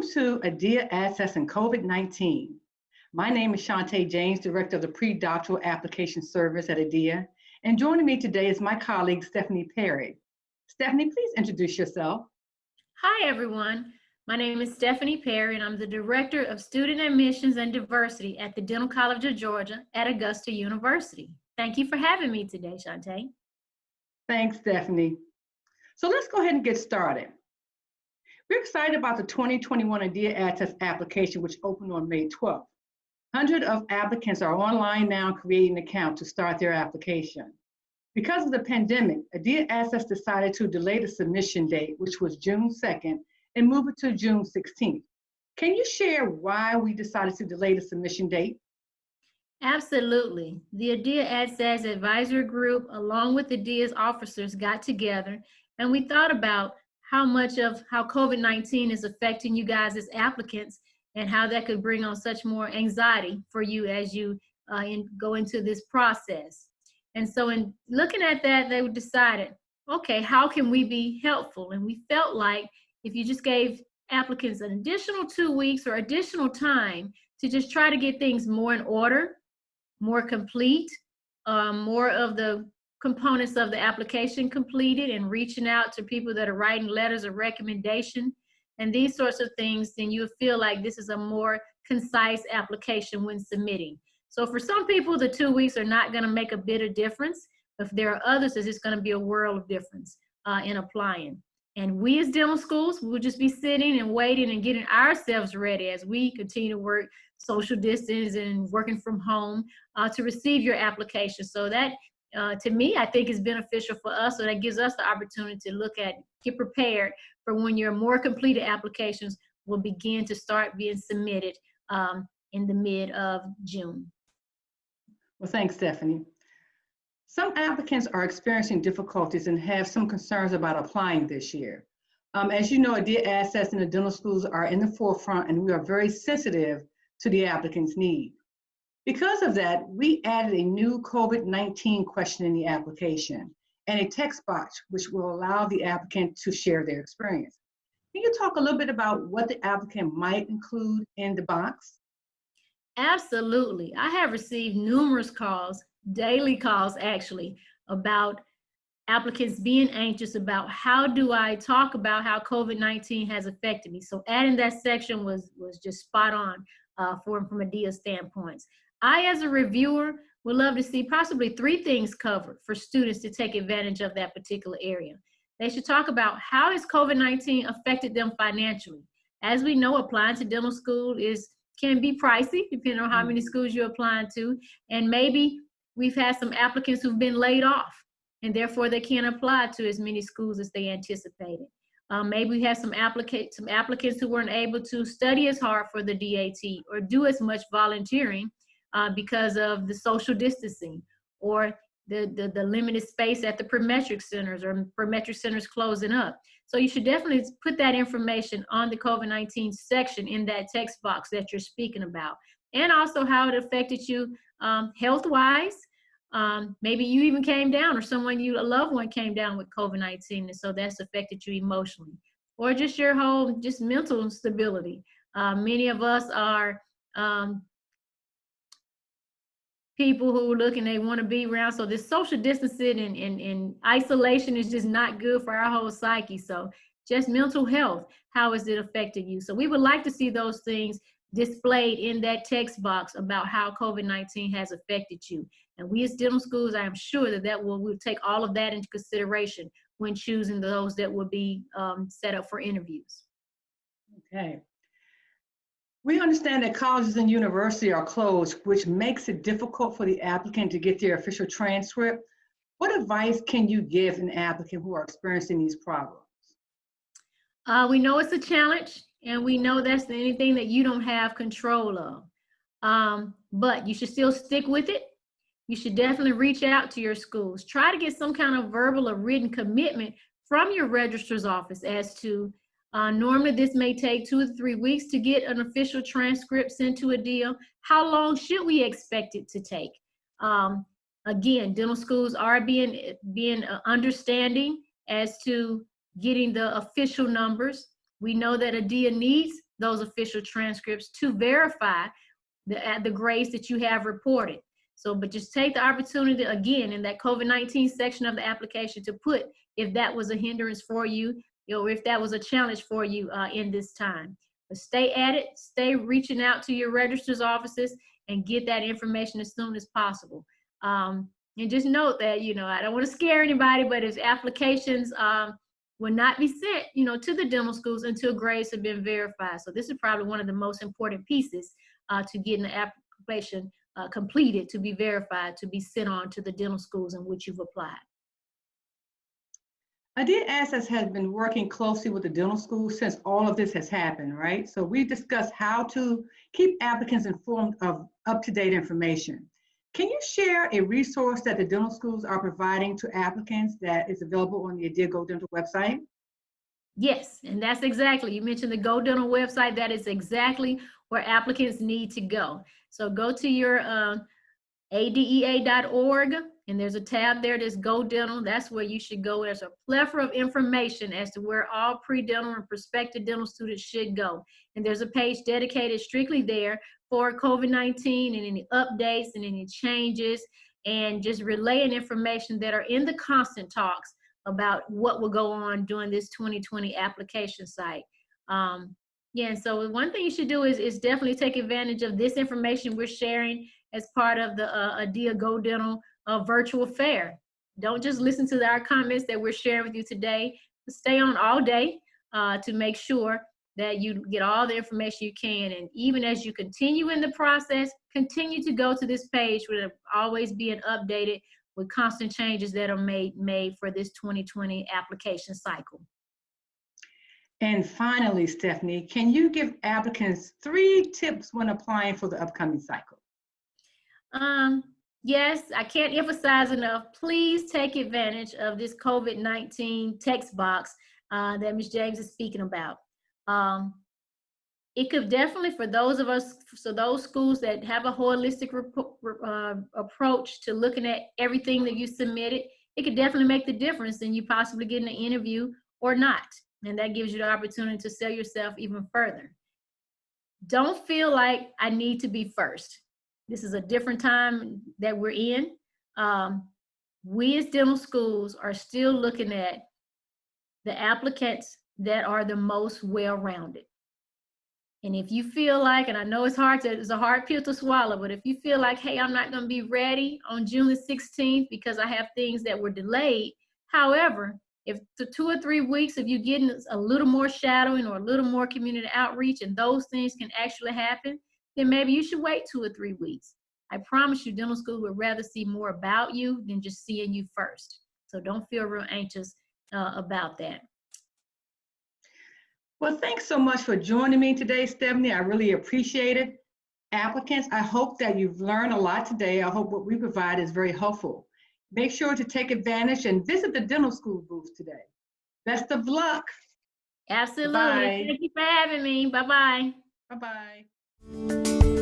Welcome to ADEA AADSAS and COVID-19. My name is Shantae James, Director of the Pre-Doctoral Application Service at ADEA, and joining me today is my colleague, Stephanie Perry. Stephanie, please introduce yourself. Hi, everyone. My name is Stephanie Perry, and I'm the Director of Student Admissions and Diversity at the Dental College of Georgia at Augusta University. Thank you for having me today, Shantae. Thanks, Stephanie. So let's go ahead and get started. We're excited about the 2021 ADEA AADSAS application, which opened on May 12th. Hundreds of applicants are online now creating an account to start their application. Because of the pandemic, ADEA AADSAS decided to delay the submission date, which was June 2nd, and move it to June 16th. Can you share why we decided to delay the submission date? Absolutely. The ADEA AADSAS advisory group, along with ADEA's officers, got together, and we thought about how much of how COVID-19 is affecting you guys as applicants and how that could bring on such more anxiety for you as you go into this process. And so in looking at that, they decided, okay, how can we be helpful? And we felt like if you just gave applicants an additional 2 weeks or additional time to just try to get things more in order, more complete, more of the components of the application completed and reaching out to people that are writing letters of recommendation and these sorts of things, then you feel like this is a more concise application when submitting. So for some people, the 2 weeks are not going to make a bit of difference. If there are others, it's going to be a world of difference in applying. And we as dental schools, we'll just be sitting and waiting and getting ourselves ready as we continue to work social distance and working from home to receive your application. So that, to me, I think is beneficial for us. So that gives us the opportunity to look at, get prepared for when your more completed applications will begin to start being submitted in the mid of June. Well, thanks, Stephanie. Some applicants are experiencing difficulties and have some concerns about applying this year. As you know, ADEA AADSAS and the dental schools are in the forefront, and we are very sensitive to the applicant's need. Because of that, we added a new COVID-19 question in the application and a text box, which will allow the applicant to share their experience. Can you talk a little bit about what the applicant might include in the box? Absolutely. I have received numerous calls, daily calls actually, about applicants being anxious about how do I talk about how COVID-19 has affected me. So adding that section was just spot on from ADEA standpoints. I, as a reviewer, would love to see possibly 3 things covered for students to take advantage of that particular area. They should talk about how has COVID-19 affected them financially. As we know, applying to dental school can be pricey, depending on how many schools you're applying to. And maybe we've had some applicants who've been laid off, and therefore they can't apply to as many schools as they anticipated. Maybe we have some applicants who weren't able to study as hard for the DAT or do as much volunteering because of the social distancing or the limited space at the prometric centers or prometric centers closing up. So you should definitely put that information on the COVID-19 section in that text box that you're speaking about, and also how it affected you health-wise. Maybe you even came down, or a loved one came down with COVID-19, and so that's affected you emotionally, or just your whole mental stability. Many of us are people who look and they want to be around. So this social distancing and isolation is just not good for our whole psyche. So just mental health, how has it affected you? So we would like to see those things displayed in that text box about how COVID-19 has affected you. And we as dental schools, I am sure that we'll take all of that into consideration when choosing those that will be set up for interviews. Okay. We understand that colleges and universities are closed, which makes it difficult for the applicant to get their official transcript. What advice can you give an applicant who are experiencing these problems? We know it's a challenge, and we know that's anything that you don't have control of. But you should still stick with it. You should definitely reach out to your schools. Try to get some kind of verbal or written commitment from your registrar's office as to normally this may take 2 to 3 weeks to get an official transcript sent to ADEA. How long should we expect it to take? Again, dental schools are being understanding as to getting the official numbers. We know that ADEA needs those official transcripts to verify the grades that you have reported. So, but just take the opportunity again in that COVID-19 section of the application to put if that was a hindrance for you, or if that was a challenge for you in this time. But stay at it, stay reaching out to your registrar's offices and get that information as soon as possible. And just note that, I don't want to scare anybody, but his applications will not be sent, to the dental schools until grades have been verified. So this is probably one of the most important pieces to getting the application completed, to be verified, to be sent on to the dental schools in which you've applied. ADEA AADSAS has been working closely with the dental schools since all of this has happened, right? So we discussed how to keep applicants informed of up-to-date information. Can you share a resource that the dental schools are providing to applicants that is available on the ADEA GoDental website? Yes, and that's exactly, you mentioned the GoDental website. That is exactly where applicants need to go. So go to your ADEA.org, and there's a tab there that's GoDental. That's where you should go. There's a plethora of information as to where all pre-dental and prospective dental students should go. And there's a page dedicated strictly there for COVID-19 and any updates and any changes, and just relaying information that are in the constant talks about what will go on during this 2020 application site. Yeah, so one thing you should do is definitely take advantage of this information we're sharing as part of the ADEA GoDental virtual fair. Don't just listen to our comments that we're sharing with you today. Stay on all day to make sure that you get all the information you can. And even as you continue in the process, continue to go to this page where it'll always being updated with constant changes that are made for this 2020 application cycle. And finally, Stephanie, can you give applicants 3 tips when applying for the upcoming cycle? Yes, I can't emphasize enough. Please take advantage of this COVID-19 text box that Ms. James is speaking about. It could definitely, for those of us, so those schools that have a holistic approach to looking at everything that you submitted, it could definitely make the difference in you possibly getting an interview or not. And that gives you the opportunity to sell yourself even further. Don't feel like I need to be first. This is a different time that we're in. We as dental schools are still looking at the applicants that are the most well-rounded. And if you feel like, and I know it's a hard pill to swallow, but if you feel like, hey, I'm not going to be ready on June the 16th because I have things that were delayed. However, if the 2 or 3 weeks of you getting a little more shadowing or a little more community outreach and those things can actually happen, then maybe you should wait 2 or 3 weeks. I promise you, dental school would rather see more about you than just seeing you first. So don't feel real anxious about that. Well, thanks so much for joining me today, Stephanie. I really appreciate it. Applicants, I hope that you've learned a lot today. I hope what we provide is very helpful. Make sure to take advantage and visit the dental school booth today. Best of luck. Absolutely. Bye. Thank you for having me. Bye-bye. Bye-bye.